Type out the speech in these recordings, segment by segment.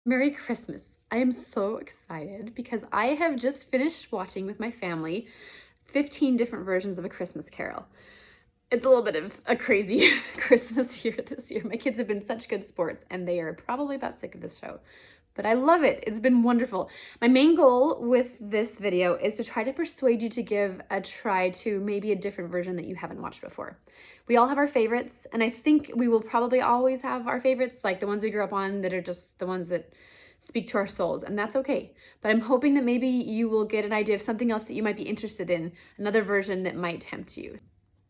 Merry Christmas. I am so excited because I have just finished watching with my family 15 different versions of A Christmas Carol. It's a little bit of a crazy Christmas year this year. My kids have been such good sports and they are probably about sick of this show, but I love it. It's been wonderful. My main goal with this video is to try to persuade you to give a try to maybe a different version that you haven't watched before. We all have our favorites, and I think we will probably always have our favorites, like the ones we grew up on that are just the ones that speak to our souls, and that's okay. But I'm hoping that maybe you will get an idea of something else that you might be interested in, another version that might tempt you.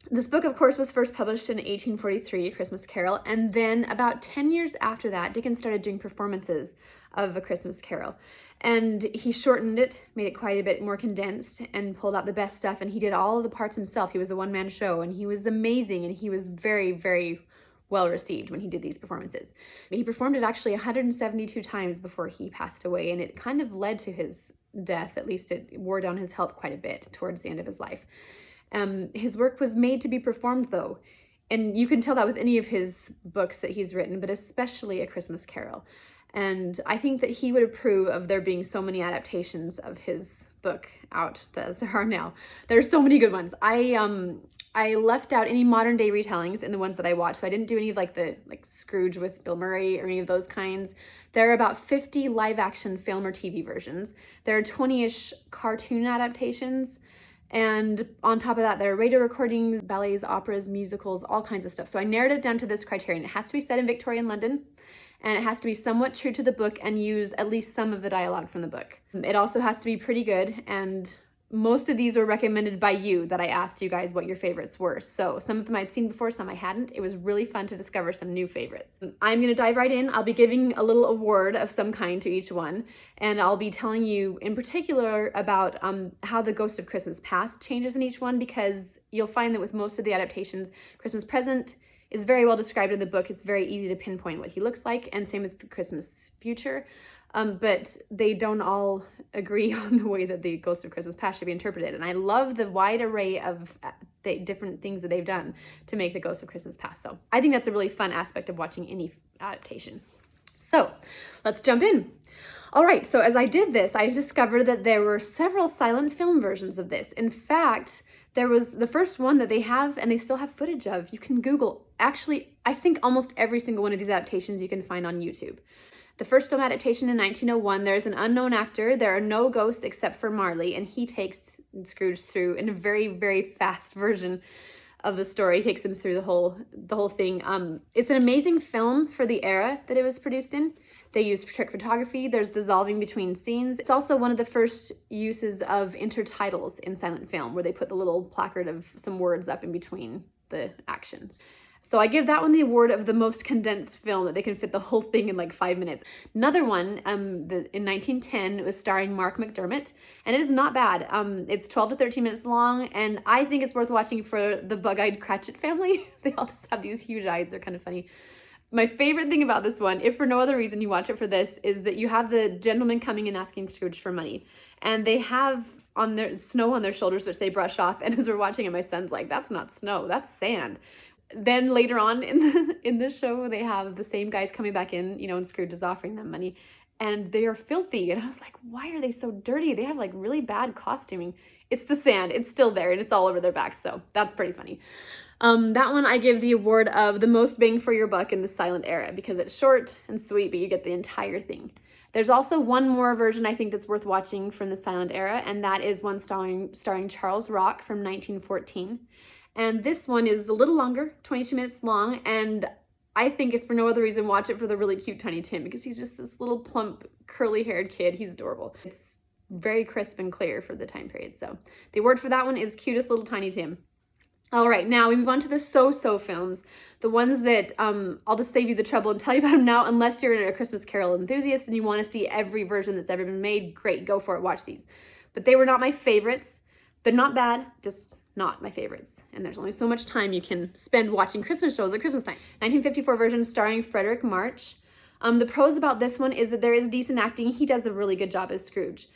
This book, of course, was first published in 1843, A Christmas Carol, and then about 10 years after that, Dickens started doing performances of A Christmas Carol. And he shortened it, made it quite a bit more condensed, and pulled out the best stuff, and he did all of the parts himself. He was a one-man show, and he was amazing, and he was very, very well received when he did these performances. He performed it actually 172 times before he passed away, and it kind of led to his death. At least it wore down his health quite a bit towards the end of his life. His work was made to be performed, though, and you can tell that with any of his books that he's written, but especially A Christmas Carol. And I think that he would approve of there being so many adaptations of his book out as there are now. There are so many good ones. I left out any modern day retellings in the ones that I watched, so I didn't do any of like Scrooge with Bill Murray or any of those kinds. There are about 50 live action film or TV versions. There are 20-ish cartoon adaptations. And on top of that, there are radio recordings, ballets, operas, musicals, all kinds of stuff. So I narrowed it down to this criterion. It has to be set in Victorian London, and it has to be somewhat true to the book and use at least some of the dialogue from the book. It also has to be pretty good, and most of these were recommended by you that I asked you guys what your favorites were. So some of them I'd seen before, some I hadn't. It was really fun to discover some new favorites. I'm gonna dive right in. I'll be giving a little award of some kind to each one, and I'll be telling you in particular about how the Ghost of Christmas Past changes in each one, because you'll find that with most of the adaptations, Christmas Present is very well described in the book. It's very easy to pinpoint what he looks like, and same with the Christmas Future. But they don't all agree on the way that the Ghost of Christmas Past should be interpreted. And I love the wide array of the different things that they've done to make the Ghost of Christmas Past. So I think that's a really fun aspect of watching any adaptation. So let's jump in. All right, so as I did this, I discovered that there were several silent film versions of this. In fact, there was the first one that they have, and they still have footage of. You can Google. Actually, I think almost every single one of these adaptations you can find on YouTube. The first film adaptation in 1901, there's an unknown actor. There are no ghosts except for Marley, and he takes Scrooge through in a very, very fast version of the story. He takes him through the whole thing. It's an amazing film for the era that it was produced in. They used trick photography. There's dissolving between scenes. It's also one of the first uses of intertitles in silent film, where they put the little placard of some words up in between the actions. So I give that one the award of the most condensed film, that they can fit the whole thing in like 5 minutes. Another one, in 1910, it was starring Mark McDermott, and it is not bad. It's 12 to 13 minutes long, and I think it's worth watching for the bug-eyed Cratchit family. They all just have these huge eyes. They're kind of funny. My favorite thing about this one, if for no other reason you watch it for this, is that you have the gentleman coming and asking Scrooge for money, and they have on their snow on their shoulders, which they brush off. And as we're watching it, my son's like, "That's not snow, that's sand." Then later on in the show, they have the same guys coming back in, and Scrooge is offering them money, and they are filthy. And I was like, why are they so dirty? They have like really bad costuming. It's the sand. It's still there, and it's all over their backs. So that's pretty funny. That one I give the award of the most bang for your buck in the silent era, because it's short and sweet, but you get the entire thing. There's also one more version I think that's worth watching from the silent era, and that is one starring Charles Rock from 1914. And this one is a little longer, 22 minutes long, and I think if for no other reason, watch it for the really cute Tiny Tim, because he's just this little plump, curly-haired kid. He's adorable. It's very crisp and clear for the time period. So the award for that one is cutest little Tiny Tim. All right, now we move on to the so-so films, the ones that I'll just save you the trouble and tell you about them now, unless you're a Christmas Carol enthusiast and you want to see every version that's ever been made. Great, go for it, watch these. But they were not my favorites. They're not bad, just not my favorites. And there's only so much time you can spend watching Christmas shows at Christmas time. 1954 version starring Frederick March. The pros about this one is that there is decent acting. He does a really good job as Scrooge.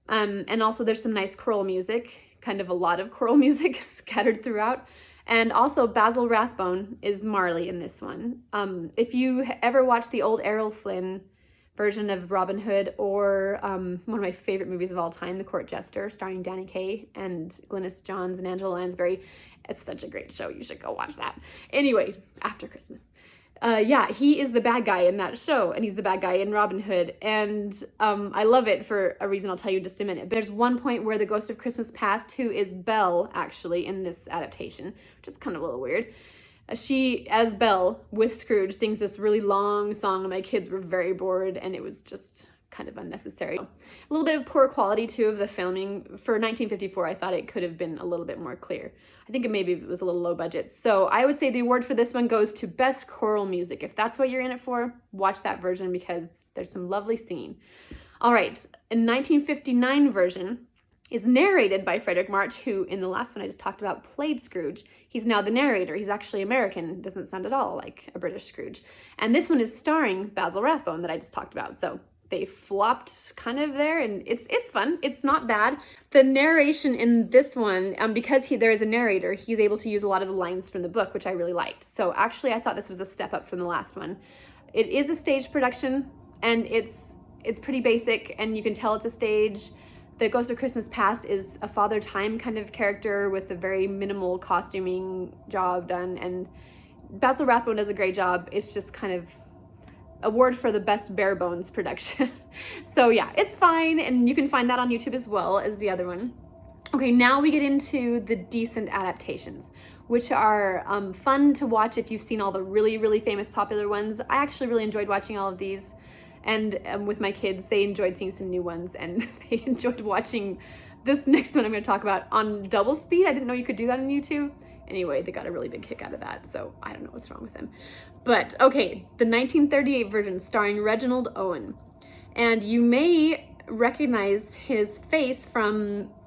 And also there's some nice choral music, kind of a lot of choral music scattered throughout. And also Basil Rathbone is Marley in this one. If you ever watched the old Errol Flynn version of Robin Hood, or one of my favorite movies of all time, The Court Jester, starring Danny Kaye and Glynis Johns and Angela Lansbury. It's such a great show. You should go watch that. Anyway, after Christmas. Yeah, he is the bad guy in that show, and he's the bad guy in Robin Hood, and I love it for a reason I'll tell you in just a minute. There's one point where the Ghost of Christmas Past, who is Belle, actually, in this adaptation, which is kind of a little weird, she, as Belle, with Scrooge, sings this really long song, and my kids were very bored, and it was just kind of unnecessary. A little bit of poor quality, too, of the filming. For 1954, I thought it could have been a little bit more clear. I think maybe it was a little low budget. So I would say the award for this one goes to Best Choral Music. If that's what you're in it for, watch that version because there's some lovely singing. All right, in 1959 version is narrated by Frederick March, who in the last one I just talked about played Scrooge. He's now the narrator. He's actually American. Doesn't sound at all like a British Scrooge. And this one is starring Basil Rathbone that I just talked about. So they flopped kind of there, and it's fun. It's not bad. The narration in this one, because there is a narrator, he's able to use a lot of the lines from the book, which I really liked. So actually, I thought this was a step up from the last one. It is a stage production, and it's pretty basic, and you can tell it's a stage. The Ghost of Christmas Past is a Father Time kind of character with a very minimal costuming job done, and Basil Rathbone does a great job. It's just kind of award for the best bare bones production. So yeah, it's fine, and you can find that on YouTube as well as the other one. Okay, now we get into the decent adaptations, which are fun to watch if you've seen all the really, really famous popular ones. I actually really enjoyed watching all of these, and with my kids, they enjoyed seeing some new ones, and they enjoyed watching this next one I'm going to talk about on double speed. I didn't know you could do that on YouTube. Anyway, they got a really big kick out of that, so I don't know what's wrong with them. But, okay, the 1938 version starring Reginald Owen. And you may recognize his face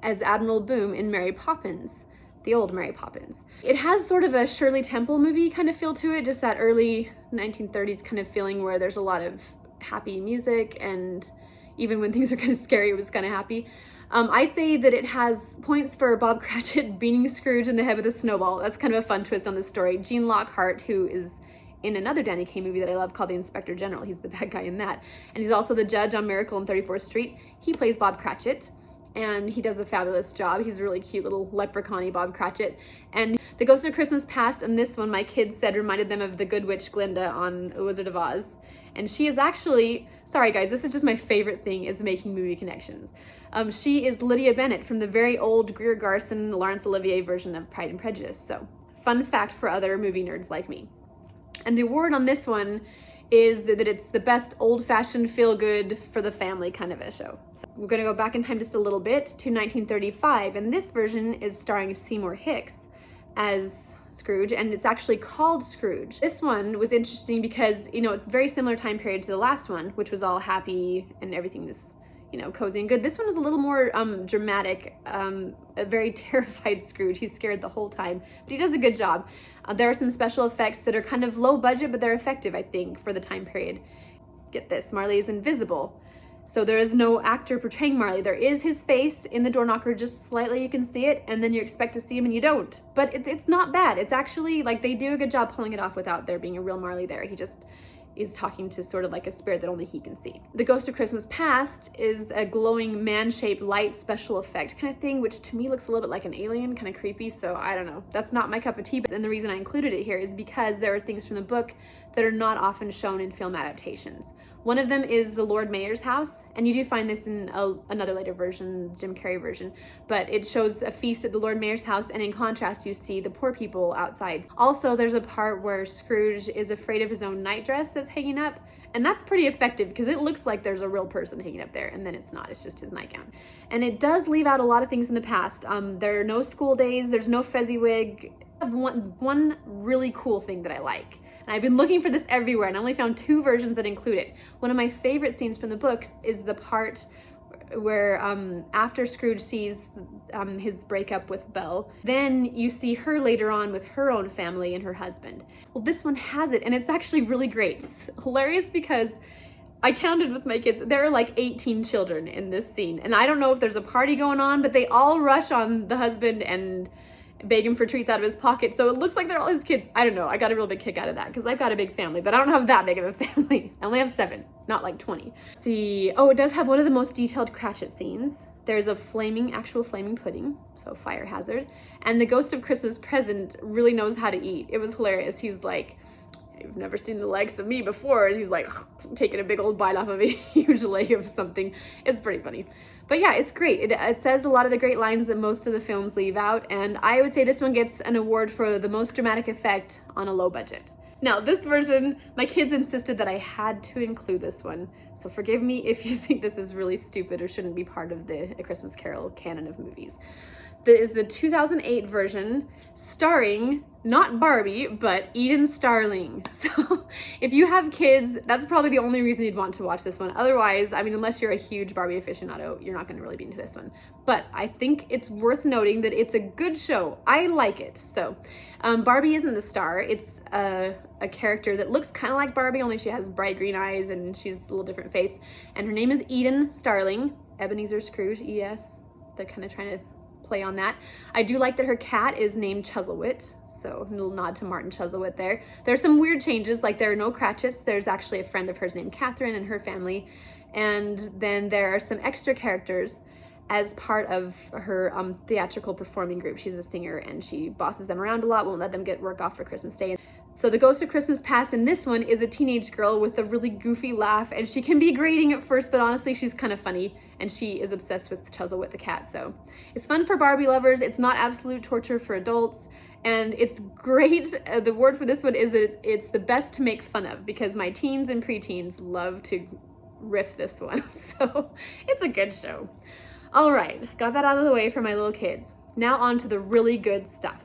as Admiral Boom in Mary Poppins, the old Mary Poppins. It has sort of a Shirley Temple movie kind of feel to it, just that early 1930s kind of feeling where there's a lot of happy music, and even when things are kind of scary, it was kind of happy. I say that it has points for Bob Cratchit beating Scrooge in the head with a snowball. That's kind of a fun twist on the story. Gene Lockhart, who is in another Danny Kaye movie that I love called The Inspector General. He's the bad guy in that. And he's also the judge on Miracle on 34th Street. He plays Bob Cratchit, and he does a fabulous job. He's a really cute little leprechaun-y Bob Cratchit. And The Ghost of Christmas Past and this one, my kids said, reminded them of the Good Witch Glinda on The Wizard of Oz. And she is actually, sorry guys, this is just my favorite thing, is making movie connections. She is Lydia Bennet from the very old Greer Garson, Laurence Olivier version of Pride and Prejudice. So, fun fact for other movie nerds like me. And the award on this one is that it's the best old-fashioned feel-good for the family kind of a show. So we're going to go back in time just a little bit to 1935, and this version is starring Seymour Hicks as Scrooge, and it's actually called Scrooge. This one was interesting because, you know, it's a very similar time period to the last one, which was all happy and everything is, you know, cozy and good. This one is a little more dramatic, a very terrified Scrooge. He's scared the whole time, but he does a good job. There are some special effects that are kind of low budget, but they're effective, I think, for the time period. Get this, Marley is invisible. So there is no actor portraying Marley. There is his face in the door knocker, just slightly you can see it, and then you expect to see him and you don't. But it's not bad. It's actually, like, they do a good job pulling it off without there being a real Marley there. He just is talking to sort of like a spirit that only he can see. The Ghost of Christmas Past is a glowing man-shaped light special effect kind of thing, which to me looks a little bit like an alien, kind of creepy, so I don't know. That's not my cup of tea, but then the reason I included it here is because there are things from the book that are not often shown in film adaptations. One of them is the Lord Mayor's house, and you do find this in another later version, Jim Carrey version, but it shows a feast at the Lord Mayor's house, and in contrast you see the poor people outside. Also, there's a part where Scrooge is afraid of his own nightdress that's hanging up, and that's pretty effective because it looks like there's a real person hanging up there, and then it's not, it's just his nightgown. And it does leave out a lot of things in the past. There are no school days, there's no Fezziwig. I have one really cool thing that I like. And I've been looking for this everywhere, and I only found 2 versions that include it. One of my favorite scenes from the book is the part where after Scrooge sees his breakup with Belle, then you see her later on with her own family and her husband. Well, this one has it, and it's actually really great. It's hilarious because I counted with my kids, there are like 18 children in this scene, and I don't know if there's a party going on, but they all rush on the husband and beg him for treats out of his pocket, so it looks like they're all his kids. I don't know, I got a real big kick out of that because I've got a big family, but I don't have that big of a family. I only have 7. not like 20. Let's see, oh, it does have one of the most detailed Cratchit scenes. There's a actual flaming pudding, so fire hazard. And the Ghost of Christmas Present really knows how to eat. It was hilarious. He's like, "You've never seen the likes of me before." He's like taking a big old bite off of a huge leg of something. It's pretty funny. But yeah, it's great. It says a lot of the great lines that most of the films leave out. And I would say this one gets an award for the most dramatic effect on a low budget. Now, this version, my kids insisted that I had to include this one. So forgive me if you think this is really stupid or shouldn't be part of the A Christmas Carol canon of movies. This is the 2008 version starring not Barbie, but Eden Starling. So if you have kids, that's probably the only reason you'd want to watch this one. Otherwise, I mean, unless you're a huge Barbie aficionado, you're not going to really be into this one. But I think it's worth noting that it's a good show. I like it. So Barbie isn't the star. It's a character that looks kind of like Barbie, only she has bright green eyes and she's a little different face. And her name is Eden Starling, Ebenezer Scrooge, ES. They're kind of trying to play on that. I do like that her cat is named Chuzzlewit, so a little nod to Martin Chuzzlewit there. There's some weird changes, like there are no Cratchits. There's actually a friend of hers named Catherine and her family. And then there are some extra characters as part of her theatrical performing group. She's a singer and she bosses them around a lot, won't let them get work off for Christmas Day. So the Ghost of Christmas Past in this one is a teenage girl with a really goofy laugh, and she can be grating at first, but honestly she's kind of funny, and she is obsessed with Chuzzlewit the cat. So it's fun for Barbie lovers. It's not absolute torture for adults, and it's great. The word for this one is that it's the best to make fun of, because my teens and preteens love to riff this one. So it's a good show. All right, got that out of the way for my little kids. Now on to the really good stuff.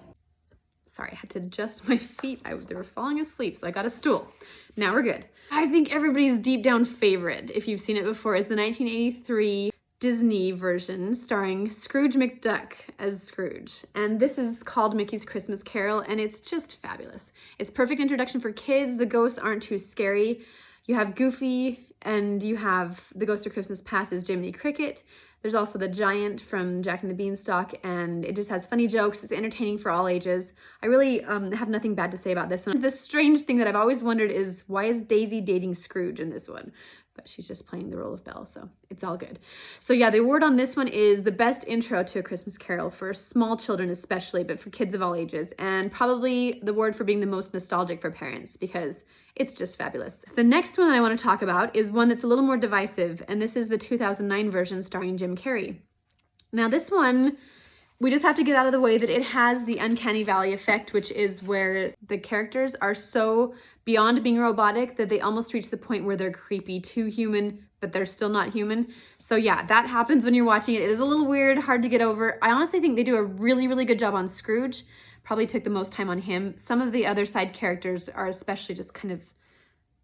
Sorry, I had to adjust my feet. They were falling asleep, so I got a stool. Now we're good. I think everybody's deep down favorite, if you've seen it before, is the 1983 Disney version starring Scrooge McDuck as Scrooge. And this is called Mickey's Christmas Carol, and it's just fabulous. It's perfect introduction for kids. The ghosts aren't too scary. You have Goofy, and you have the Ghost of Christmas Past as Jiminy Cricket. There's also the Giant from Jack and the Beanstalk, and it just has funny jokes. It's entertaining for all ages. I really have nothing bad to say about this one. The strange thing that I've always wondered is, why is Daisy dating Scrooge in this one? But she's just playing the role of Belle, so it's all good. So yeah, the award on this one is the best intro to A Christmas Carol, for small children especially, but for kids of all ages, and probably the award for being the most nostalgic for parents, because it's just fabulous. The next one that I want to talk about is one that's a little more divisive, and this is the 2009 version starring Jim Carrey. Now this one, we just have to get out of the way that it has the uncanny valley effect, which is where the characters are so beyond being robotic that they almost reach the point where they're creepy, too human, but they're still not human. So yeah, that happens when you're watching it. It is a little weird, hard to get over. I honestly think they do a really, really good job on Scrooge. Probably took the most time on him. Some of the other side characters are especially just kind of,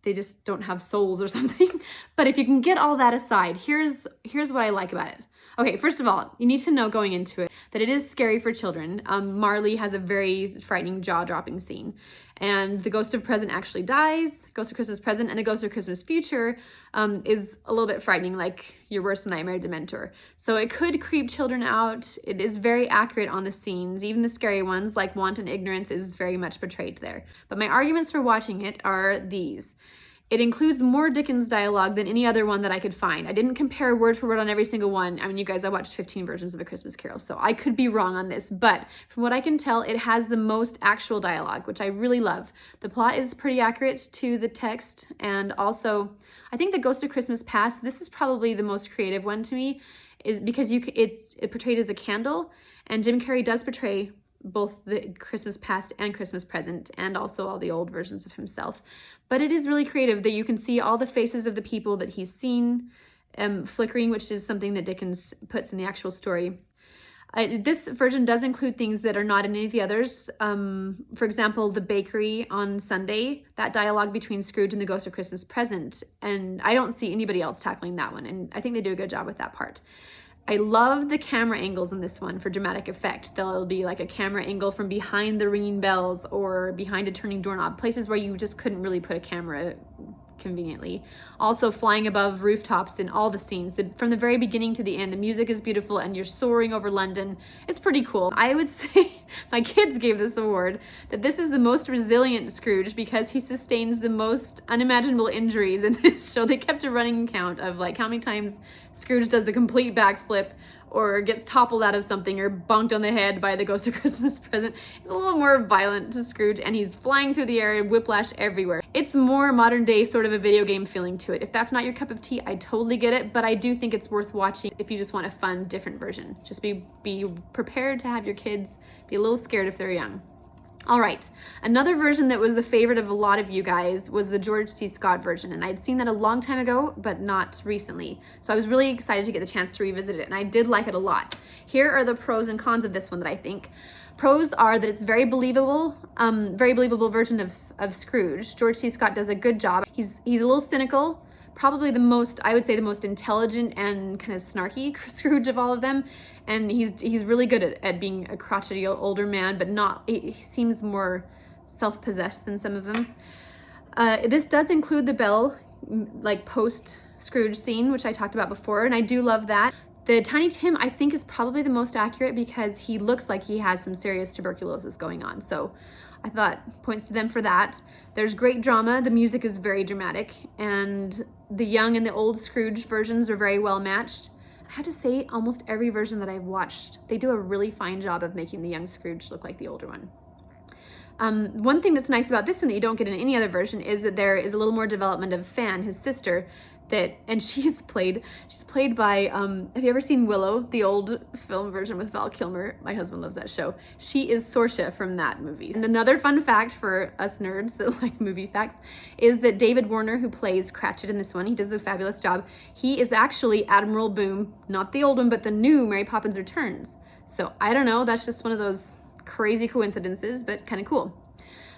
they just don't have souls or something. But if you can get all that aside, here's what I like about it. Okay, first of all, you need to know going into it that it is scary for children. Marley has a very frightening, jaw-dropping scene. And the Ghost of Present actually dies, Ghost of Christmas Present, and the Ghost of Christmas Future is a little bit frightening, like your worst nightmare Dementor. So it could creep children out. It is very accurate on the scenes. Even the scary ones, like wanton ignorance, is very much portrayed there. But my arguments for watching it are these. It includes more Dickens dialogue than any other one that I could find. I didn't compare word for word on every single one. I mean, you guys, I watched 15 versions of A Christmas Carol, so I could be wrong on this. But from what I can tell, it has the most actual dialogue, which I really love. The plot is pretty accurate to the text. And also, I think the Ghost of Christmas Past, this is probably the most creative one to me, is because it's portrayed as a candle. And Jim Carrey does portray both the Christmas Past and Christmas Present, and also all the old versions of himself. But it is really creative that you can see all the faces of the people that he's seen flickering, which is something that Dickens puts in the actual story. This version does include things that are not in any of the others. For example, the bakery on Sunday, that dialogue between Scrooge and the Ghost of Christmas Present, and I don't see anybody else tackling that one, and I think they do a good job with that part. I love the camera angles in this one for dramatic effect. There'll be like a camera angle from behind the ringing bells or behind a turning doorknob, places where you just couldn't really put a camera conveniently. Also flying above rooftops in all the scenes. From the very beginning to the end, the music is beautiful and you're soaring over London. It's pretty cool. I would say my kids gave this award that this is the most resilient Scrooge because he sustains the most unimaginable injuries in this show. They kept a running count of like how many times Scrooge does a complete backflip or gets toppled out of something or bonked on the head by the ghost of Christmas present. It's a little more violent to Scrooge, and he's flying through the air and whiplash everywhere. It's more modern day, sort of a video game feeling to it. If that's not your cup of tea, I totally get it, but I do think it's worth watching if you just want a fun, different version. Just be prepared to have your kids be a little scared if they're young. All right, another version that was the favorite of a lot of you guys was the George C. Scott version, and I'd seen that a long time ago, but not recently. So I was really excited to get the chance to revisit it, and I did like it a lot. Here are the pros and cons of this one that I think. Pros are that it's very believable version of Scrooge. George C. Scott does a good job. He's a little cynical, probably I would say the most intelligent and kind of snarky Scrooge of all of them. And he's really good at being a crotchety older man, but he seems more self-possessed than some of them. This does include the Belle, like post Scrooge scene, which I talked about before, and I do love that. The Tiny Tim, I think, is probably the most accurate because he looks like he has some serious tuberculosis going on. So I thought points to them for that. There's great drama. The music is very dramatic, and the young and the old Scrooge versions are very well matched. I have to say, almost every version that I've watched, they do a really fine job of making the young Scrooge look like the older one. One thing that's nice about this one that you don't get in any other version is that there is a little more development of Fan, his sister, and she's played by, have you ever seen Willow, the old film version with Val Kilmer? My husband loves that show. She is Saoirse from that movie. And another fun fact for us nerds that like movie facts is that David Warner, who plays Cratchit in this one, he does a fabulous job. He is actually Admiral Boom, not the old one, but the new Mary Poppins Returns. So I don't know, that's just one of those crazy coincidences, but kind of cool.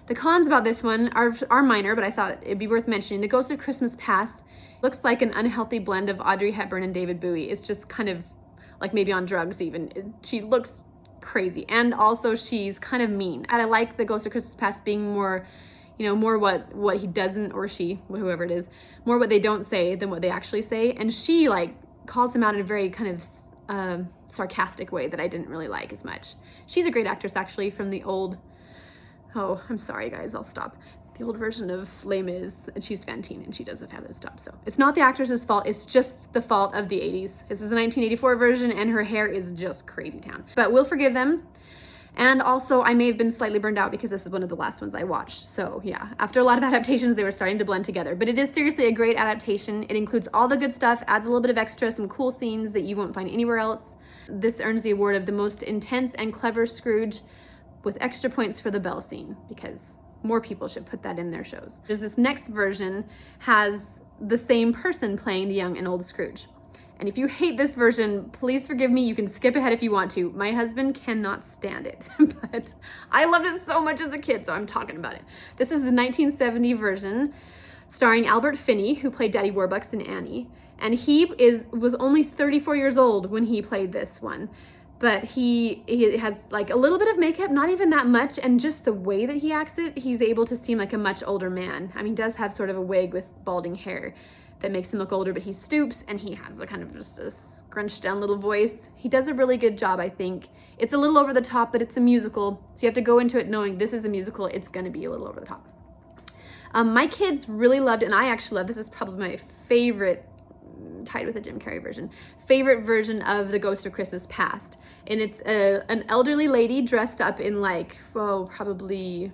The cons about this one are minor, but I thought it'd be worth mentioning. The Ghost of Christmas Past looks like an unhealthy blend of Audrey Hepburn and David Bowie. It's just kind of like maybe on drugs even. She looks crazy, and also she's kind of mean. And I like the Ghost of Christmas Past being more, more what he doesn't, or she, whoever it is, more what they don't say than what they actually say. And she like calls him out in a very kind of sarcastic way that I didn't really like as much. She's a great actress actually from the old, oh, I'm sorry guys, I'll stop. The old version of Les Mis, and she's Fantine, and she does a fabulous job. So it's not the actress's fault, it's just the fault of the 80s. This is a 1984 version, and her hair is just crazy town. But we'll forgive them. And also, I may have been slightly burned out because this is one of the last ones I watched. So yeah, after a lot of adaptations, they were starting to blend together. But it is seriously a great adaptation. It includes all the good stuff, adds a little bit of extra, some cool scenes that you won't find anywhere else. This earns the award of the most intense and clever Scrooge, with extra points for the Belle scene, because more people should put that in their shows. This next version has the same person playing the young and old Scrooge. And if you hate this version, please forgive me. You can skip ahead if you want to. My husband cannot stand it, but I loved it so much as a kid, so I'm talking about it. This is the 1970 version starring Albert Finney, who played Daddy Warbucks in Annie. And he was only 34 years old when he played this one. But he has like a little bit of makeup, not even that much, and just the way that he acts it, he's able to seem like a much older man. I mean, he does have sort of a wig with balding hair that makes him look older, but he stoops and he has a kind of just a scrunched down little voice. He does a really good job, I think. It's a little over the top, but it's a musical, so you have to go into it knowing this is a musical, it's gonna be a little over the top. My kids really loved, and I actually love, this is probably my favorite, tied with the Jim Carrey version, favorite version of The Ghost of Christmas Past. And it's an elderly lady dressed up in like, probably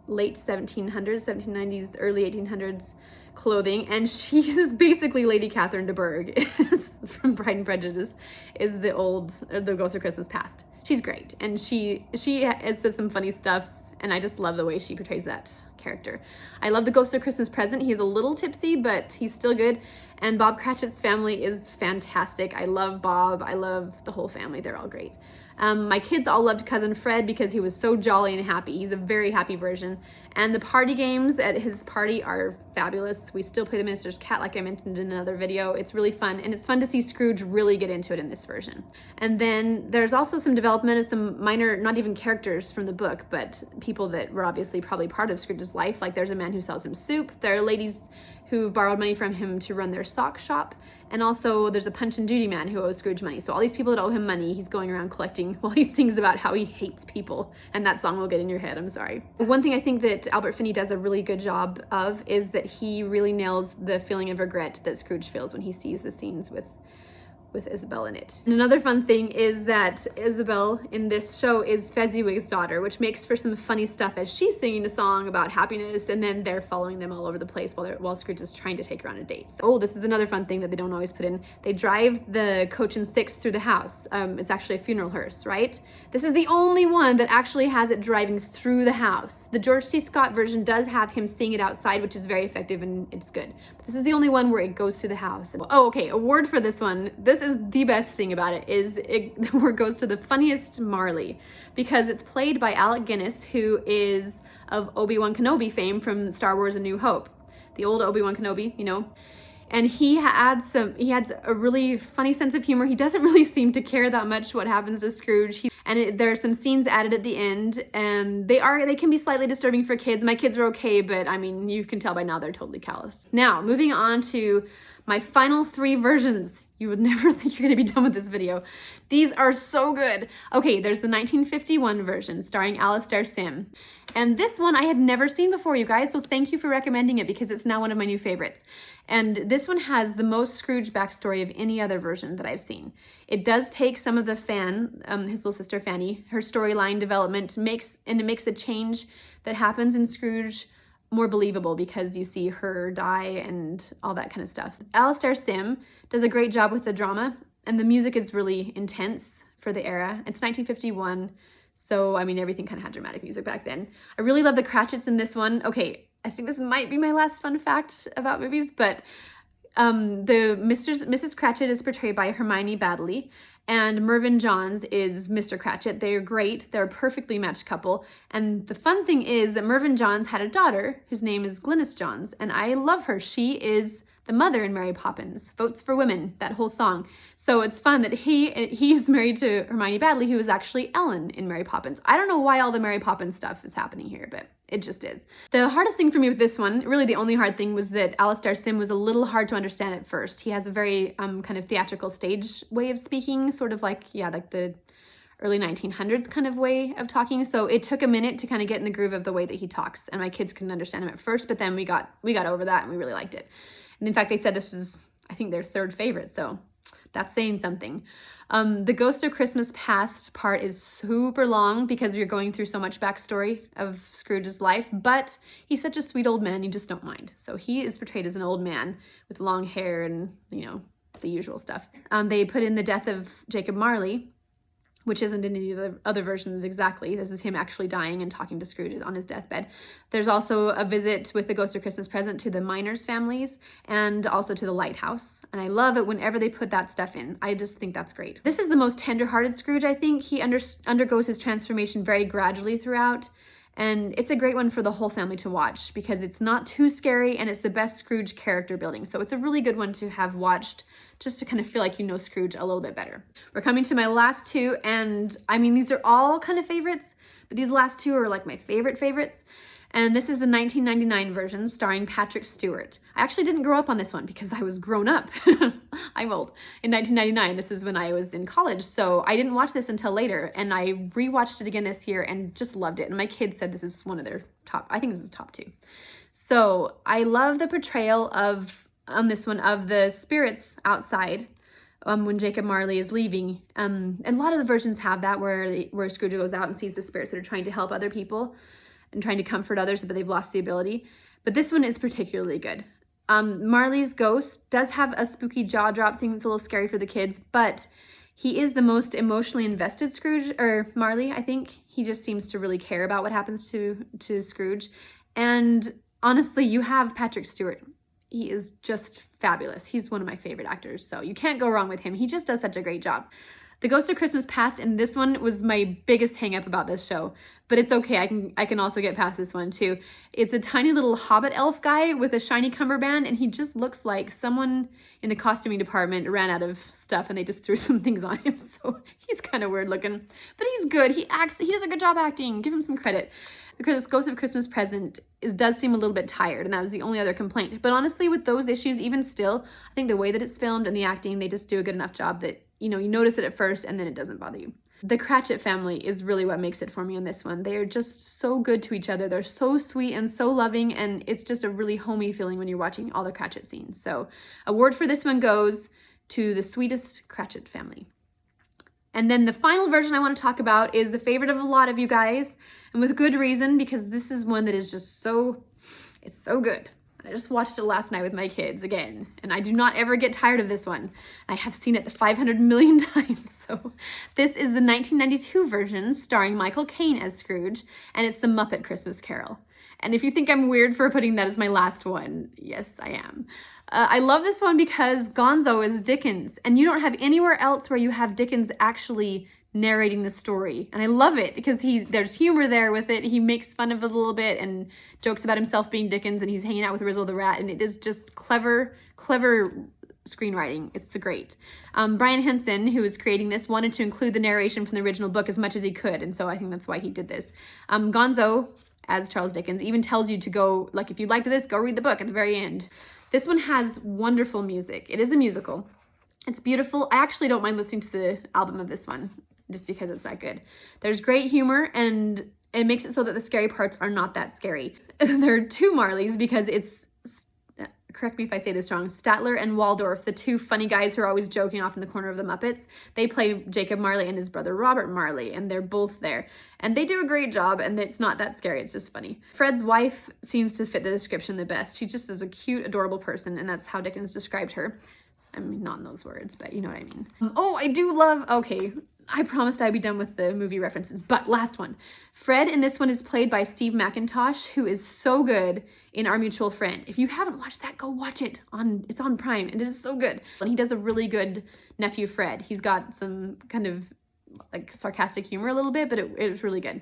late 1700s, 1790s, early 1800s clothing. And she's basically Lady Catherine de Bourgh from Pride and Prejudice, is the Ghost of Christmas Past. She's great. And she says some funny stuff, and I just love the way she portrays that character. I love The Ghost of Christmas Present. He's a little tipsy, but he's still good. And Bob Cratchit's family is fantastic. I love Bob. I love the whole family. They're all great. My kids all loved Cousin Fred because he was so jolly and happy. He's a very happy version. And the party games at his party are fabulous. We still play the Minister's Cat, like I mentioned in another video. It's really fun, and it's fun to see Scrooge really get into it in this version. And then there's also some development of some minor, not even characters from the book, but people that were obviously probably part of Scrooge's Scrooge's life. Like there's a man who sells him soup. There are ladies who borrowed money from him to run their sock shop. And also there's a Punch and Judy man who owes Scrooge money. So all these people that owe him money, he's going around collecting while he sings about how he hates people. And that song will get in your head, I'm sorry. One thing I think that Albert Finney does a really good job of is that he really nails the feeling of regret that Scrooge feels when he sees the scenes with Isabel in it. And another fun thing is that Isabel in this show is Fezziwig's daughter, which makes for some funny stuff as she's singing a song about happiness, and then they're following them all over the place while Scrooge is trying to take her on a date. So, this is another fun thing that they don't always put in. They drive the coach and six through the house. It's actually a funeral hearse, right? This is the only one that actually has it driving through the house. The George C. Scott version does have him sing it outside, which is very effective and it's good. But this is the only one where it goes through the house. Oh, okay, award for this one. This is the best thing about it, where it goes to the funniest Marley, because it's played by Alec Guinness, who is of Obi-Wan Kenobi fame from Star Wars A New Hope, the old Obi-Wan Kenobi, you know. And he adds a really funny sense of humor. He doesn't really seem to care that much what happens to Scrooge. There are some scenes added at the end, and they can be slightly disturbing for kids. My kids are okay, but I mean, you can tell by now they're totally callous. Now, moving on to my final 3 versions. You would never think you're gonna be done with this video. These are so good. Okay, there's the 1951 version starring Alastair Sim. And this one I had never seen before, you guys, so thank you for recommending it because it's now one of my new favorites. And this one has the most Scrooge backstory of any other version that I've seen. It does take some of the his little sister Fanny, her storyline development, makes a change that happens in Scrooge more believable because you see her die and all that kind of stuff. Alastair Sim does a great job with the drama, and the music is really intense for the era. It's 1951, so I mean, everything kind of had dramatic music back then. I really love the Cratchits in this one. Okay, I think this might be my last fun fact about movies, but the Mrs. Cratchit is portrayed by Hermione Baddeley, and Mervyn Johns is Mr. Cratchit. They're great. They're a perfectly matched couple. And the fun thing is that Mervyn Johns had a daughter whose name is Glynis Johns, and I love her. She is the mother in Mary Poppins, Votes for Women, that whole song. So it's fun that he's married to Hermione Baddeley, who is actually Ellen in Mary Poppins. I don't know why all the Mary Poppins stuff is happening here, but it just is. The hardest thing for me with this one, really the only hard thing, was that Alastair Sim was a little hard to understand at first. He has a very kind of theatrical stage way of speaking, sort of like the early 1900s kind of way of talking. So it took a minute to kind of get in the groove of the way that he talks, and my kids couldn't understand him at first, but then we got over that and we really liked it. And in fact, they said this was, I think, their 3rd favorite, so that's saying something. The Ghost of Christmas Past part is super long because you're going through so much backstory of Scrooge's life, but he's such a sweet old man, you just don't mind. So he is portrayed as an old man with long hair and, you know, the usual stuff. They put in the death of Jacob Marley, which isn't in any of the other versions exactly. This is him actually dying and talking to Scrooge on his deathbed. There's also a visit with the Ghost of Christmas Present to the miners' families and also to the lighthouse. And I love it whenever they put that stuff in. I just think that's great. This is the most tender-hearted Scrooge, I think. He undergoes his transformation very gradually throughout. And it's a great one for the whole family to watch because it's not too scary and it's the best Scrooge character building. So it's a really good one to have watched just to kind of feel like you know Scrooge a little bit better. We're coming to my last 2, and I mean, these are all kind of favorites, but these last 2 are like my favorites. And this is the 1999 version starring Patrick Stewart. I actually didn't grow up on this one because I was grown up. I'm old. In 1999, this is when I was in college, so I didn't watch this until later, and I rewatched it again this year and just loved it. And my kids said this is one of their top, I think this is top 2. So I love the portrayal on this one of the spirits outside when Jacob Marley is leaving. And a lot of the versions have that where Scrooge goes out and sees the spirits that are trying to help other people and trying to comfort others, but they've lost the ability. But this one is particularly good. Marley's ghost does have a spooky jaw drop thing that's a little scary for the kids, but he is the most emotionally invested Marley, I think. He just seems to really care about what happens to Scrooge. And honestly, you have Patrick Stewart. He is just fabulous. He's one of my favorite actors, so you can't go wrong with him. He just does such a great job. The Ghost of Christmas Past in this one was my biggest hang up about this show, but it's okay. I can also get past this one too. It's a tiny little hobbit elf guy with a shiny cummerbund, and he just looks like someone in the costuming department ran out of stuff and they just threw some things on him. So he's kind of weird looking, but he's good. He does a good job acting. Give him some credit. The Ghost of Christmas Present does seem a little bit tired, and that was the only other complaint. But honestly, with those issues, even still, I think the way that it's filmed and the acting, they just do a good enough job that, you notice it at first and then it doesn't bother you. The Cratchit family is really what makes it for me in this one. They are just so good to each other. They're so sweet and so loving, and it's just a really homey feeling when you're watching all the Cratchit scenes. So award for this one goes to the sweetest Cratchit family. And then the final version I want to talk about is the favorite of a lot of you guys, and with good reason, because this is one that is just it's so good. I just watched it last night with my kids again, and I do not ever get tired of this one. I have seen it 500 million times. So this is the 1992 version starring Michael Caine as Scrooge, and it's the Muppet Christmas Carol. And if you think I'm weird for putting that as my last one, yes, I am. I love this one because Gonzo is Dickens, and you don't have anywhere else where you have Dickens actually narrating the story. And I love it because there's humor there with it. He makes fun of it a little bit and jokes about himself being Dickens, and he's hanging out with Rizzle the Rat, and it is just clever screenwriting. It's great. Brian Henson, who is creating this, wanted to include the narration from the original book as much as he could, and so I think that's why he did this. Gonzo, as Charles Dickens, even tells you to go, like, if you liked this, go read the book at the very end. This one has wonderful music. It is a musical. It's beautiful. I actually don't mind listening to the album of this one just because it's that good. There's great humor, and it makes it so that the scary parts are not that scary. There are two Marleys because it's, correct me if I say this wrong, Statler and Waldorf, the two funny guys who are always joking off in the corner of the Muppets. They play Jacob Marley and his brother Robert Marley, and they're both there. And they do a great job, and it's not that scary, it's just funny. Fred's wife seems to fit the description the best. She just is a cute, adorable person, and that's how Dickens described her. I mean, not in those words, but you know what I mean. Oh, I do love, okay, I promised I'd be done with the movie references, but last one. Fred in this one is played by Steve McIntosh, who is so good in Our Mutual Friend. If you haven't watched that, go watch it. It's on Prime, and it is so good. And he does a really good nephew Fred. He's got some kind of like sarcastic humor a little bit, but it was really good.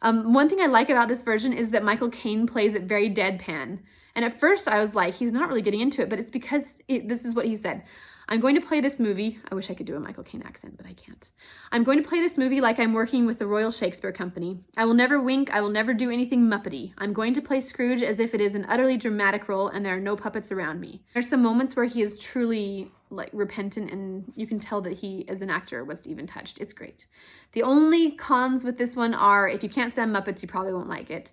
One thing I like about this version is that Michael Caine plays it very deadpan. And at first I was like, he's not really getting into it, but it's because this is what he said. I'm going to play this movie. I wish I could do a Michael Caine accent, but I can't. I'm going to play this movie like I'm working with the Royal Shakespeare Company. I will never wink. I will never do anything Muppety. I'm going to play Scrooge as if it is an utterly dramatic role and there are no puppets around me. There's some moments where he is truly like repentant, and you can tell that he, as an actor, was even touched. It's great. The only cons with this one are if you can't stand Muppets, you probably won't like it.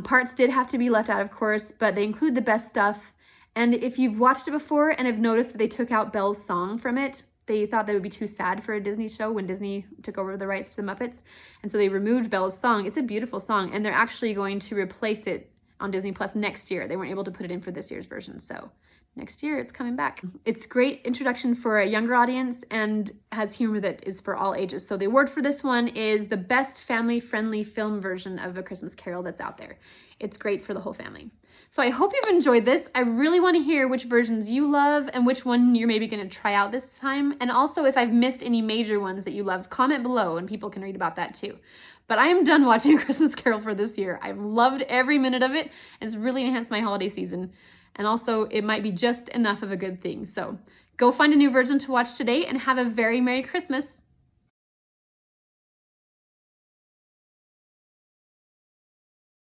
Parts did have to be left out, of course, but they include the best stuff. And if you've watched it before and have noticed that they took out Belle's song from it, they thought that would be too sad for a Disney show when Disney took over the rights to the Muppets. And so they removed Belle's song. It's a beautiful song, and they're actually going to replace it on Disney Plus next year. They weren't able to put it in for this year's version, so next year it's coming back. It's great introduction for a younger audience and has humor that is for all ages. So the award for this one is the best family-friendly film version of A Christmas Carol that's out there. It's great for the whole family. So I hope you've enjoyed this. I really want to hear which versions you love and which one you're maybe going to try out this time. And also if I've missed any major ones that you love, comment below and people can read about that too. But I am done watching A Christmas Carol for this year. I've loved every minute of it, and it's really enhanced my holiday season. And also it might be just enough of a good thing. So go find a new version to watch today and have a very Merry Christmas.